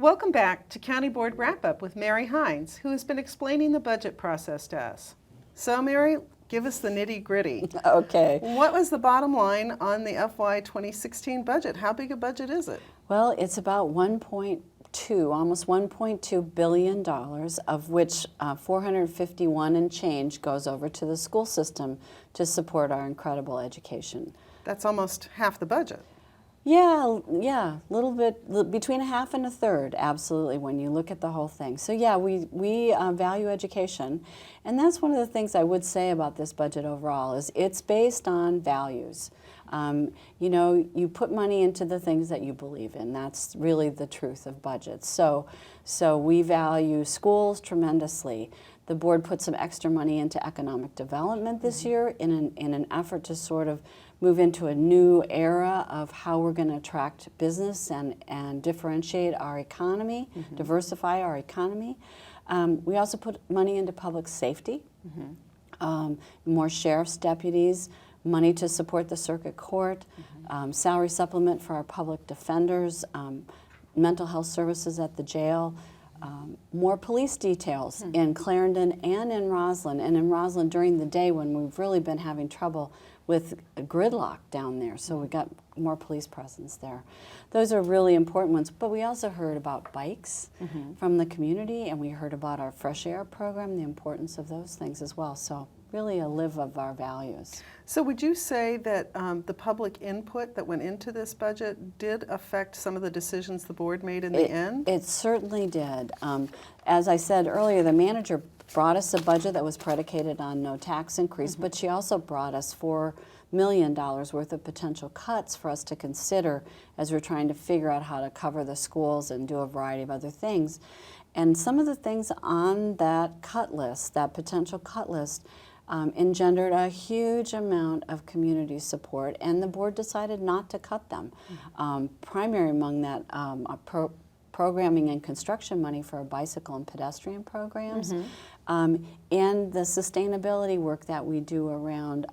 Welcome back to County Board Wrap-Up with Mary Hynes, who has been explaining the budget process to us. So Mary, give us the nitty-gritty. Okay. What was the bottom line on the FY 2016 budget? How big a budget is it? Well, it's about 1.2, almost $1.2 billion, of which 451 and change goes over to the school system to support our incredible education. That's almost half the budget. Yeah, a little bit, between a half and a third, absolutely, when you look at the whole thing. So yeah, we value education, and that's one of the things I would say about this budget overall, is it's based on values. You know, you put money into the things that you believe in. That's really the truth of budgets. So we value schools tremendously. The board put some extra money into economic development this year in an effort to sort of move into a new era of how we're going to attract business and differentiate our economy, diversify our economy. We also put money into public safety, more sheriff's deputies, money to support the circuit court, salary supplement for our public defenders, mental health services at the jail, more police details in Clarendon and in Roslyn. And in Roslyn during the day when we've really been having trouble with a gridlock down there, so we got more police presence there. Those are really important ones, but we also heard about bikes from the community, and we heard about our fresh air program, the importance of those things as well. So really a live of our values. So would you say that the public input that went into this budget did affect some of the decisions the board made in the end? It certainly did. As I said earlier, the manager brought us a budget that was predicated on no tax increase, but she also brought us $4 million worth of potential cuts for us to consider as we're trying to figure out how to cover the schools and do a variety of other things. And some of the things on that cut list, that potential cut list, engendered a huge amount of community support, and the board decided not to cut them. Primary among that programming and construction money for our bicycle and pedestrian programs, and the sustainability work that we do around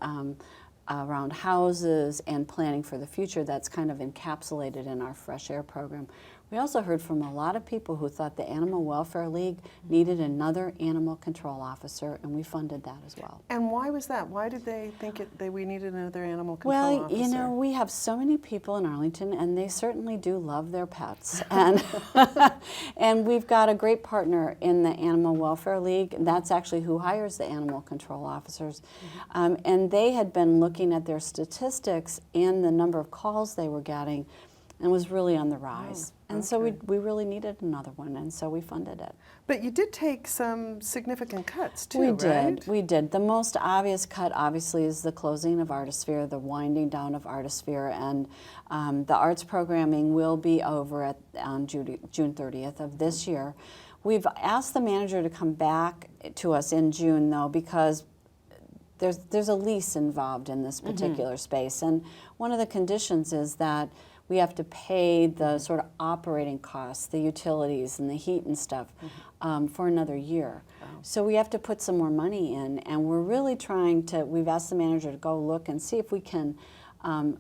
houses and planning for the future that's kind of encapsulated in our Fresh Air program. We also heard from a lot of people who thought the Animal Welfare League needed another animal control officer, and we funded that as well. And why was that? Why did they think we needed another animal control officer? Well, you know, we have so many people in Arlington, and they certainly do love their pets. And, and we've got a great partner in the Animal Welfare League. That's actually who hires the animal control officers. And they had been looking at their statistics and the number of calls they were getting, and was really on the rise. And so we really needed another one, and so we funded it. But you did take some significant cuts too, We did. The most obvious cut, obviously, is the closing of Artisphere, the winding down of Artisphere, and the arts programming will be over on June 30th of this year. We've asked the manager to come back to us in June, though, because there's a lease involved in this particular space, and one of the conditions is that we have to pay the sort of operating costs, the utilities and the heat and stuff for another year. So we have to put some more money in, and we're really trying to, we've asked the manager to go look and see if we can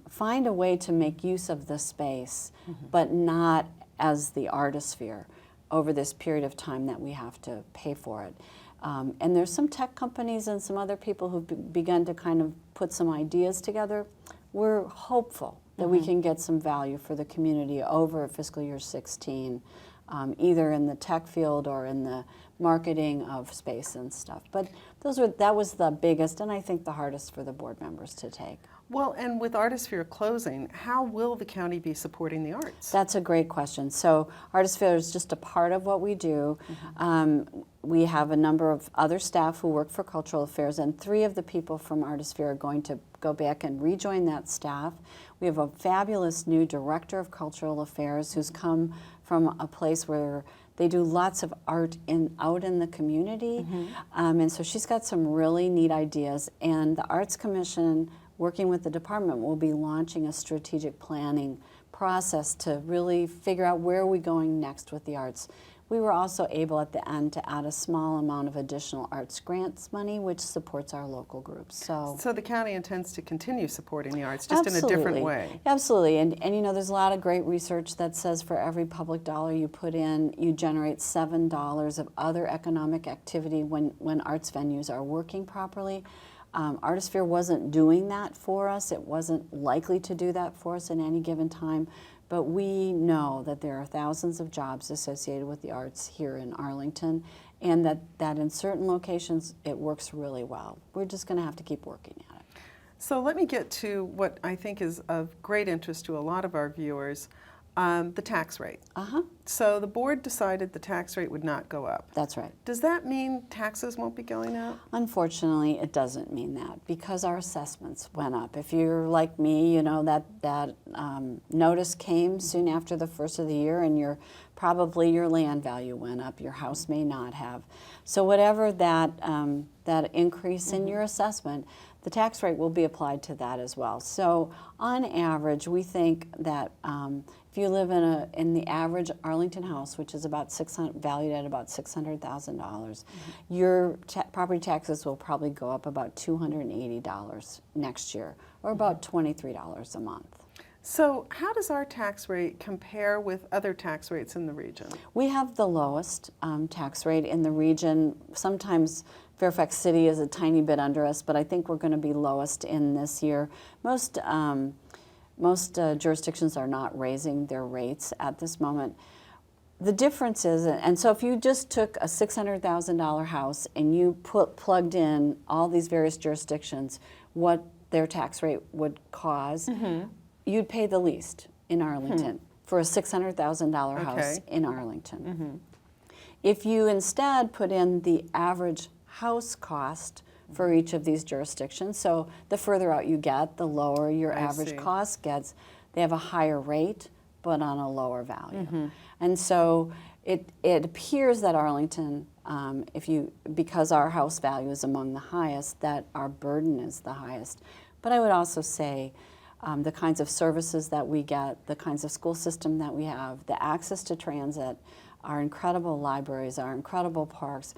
find a way to make use of the space, but not as the Artisphere over this period of time that we have to pay for it. And there's some tech companies and some other people who've begun to kind of put some ideas together. We're hopeful that we can get some value for the community over fiscal year 16, either in the tech field or in the marketing of space and stuff. But that was the biggest and I think the hardest for the board members to take. Well, and with Artisphere closing, how will the county be supporting the arts? That's a great question. So Artisphere is just a part of what we do. We have a number of other staff who work for cultural affairs, and 3 of the people from Artisphere are going to go back and rejoin that staff. We have a fabulous new director of cultural affairs who's come from a place where they do lots of art out in the community. And so she's got some really neat ideas. And the Arts Commission, working with the department, will be launching a strategic planning process to really figure out where are we going next with the arts. We were also able at the end to add a small amount of additional arts grants money, which supports our local groups. So the county intends to continue supporting the arts, just in a different way. Absolutely. And you know, there's a lot of great research that says for every public dollar you put in, you generate $7 of other economic activity when arts venues are working properly. Artisphere wasn't doing that for us. It wasn't likely to do that for us at any given time. But we know that there are thousands of jobs associated with the arts here in Arlington, and that in certain locations it works really well. We're just going to have to keep working at it. So let me get to what I think is of great interest to a lot of our viewers, the tax rate. So the board decided the tax rate would not go up. That's right. Does that mean taxes won't be going up? Unfortunately, it doesn't mean that, because our assessments went up. If you're like me, you know that notice came soon after the first of the year, and probably your land value went up. Your house may not have. So whatever that increase in your assessment, the tax rate will be applied to that as well. So on average, we think that if you live in the average Arlington house, which is about valued at about $600,000, your property taxes will probably go up about $280 next year, or about $23 a month. So how does our tax rate compare with other tax rates in the region? We have the lowest tax rate in the region. Sometimes Fairfax City is a tiny bit under us, but I think we're going to be lowest in this year. Most jurisdictions are not raising their rates at this moment. The difference is, and so if you just took a $600,000 house and you plugged in all these various jurisdictions, what their tax rate would cause, you'd pay the least in Arlington for a $600,000 house in Arlington. If you instead put in the average house cost for each of these jurisdictions, so the further out you get, the lower your average cost gets. They have a higher rate, but on a lower value. And so it appears that Arlington, because our house value is among the highest, that our burden is the highest. But I would also say the kinds of services that we get, the kinds of school system that we have, the access to transit, our incredible libraries, our incredible parks.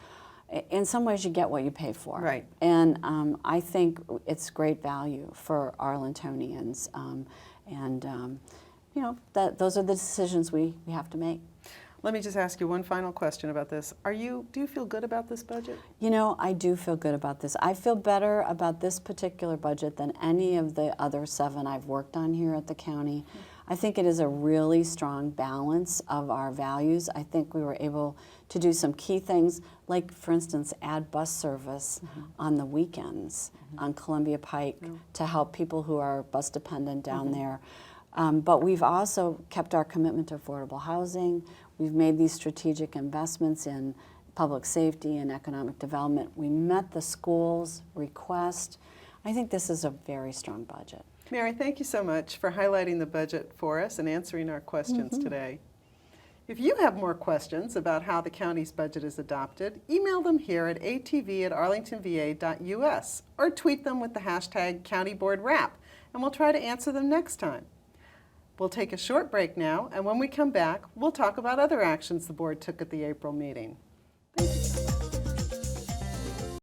In some ways, you get what you pay for. Right. And I think it's great value for Arlingtonians. You know, those are the decisions we have to make. Let me just ask you one final question about this. Do you feel good about this budget? You know, I do feel good about this. I feel better about this particular budget than any of the other 7 I've worked on here at the county. I think it is a really strong balance of our values. I think we were able to do some key things, like, for instance, add bus service on the weekends on Columbia Pike to help people who are bus dependent down there. But we've also kept our commitment to affordable housing. We've made these strategic investments in public safety and economic development. We met the school's request. I think this is a very strong budget. Mary, thank you so much for highlighting the budget for us and answering our questions today. If you have more questions about how the county's budget is adopted, email them here at atv@arlingtonva.us or tweet them with the hashtag #CountyBoardWrap, and we'll try to answer them next time. We'll take a short break now, and when we come back, we'll talk about other actions the board took at the April meeting.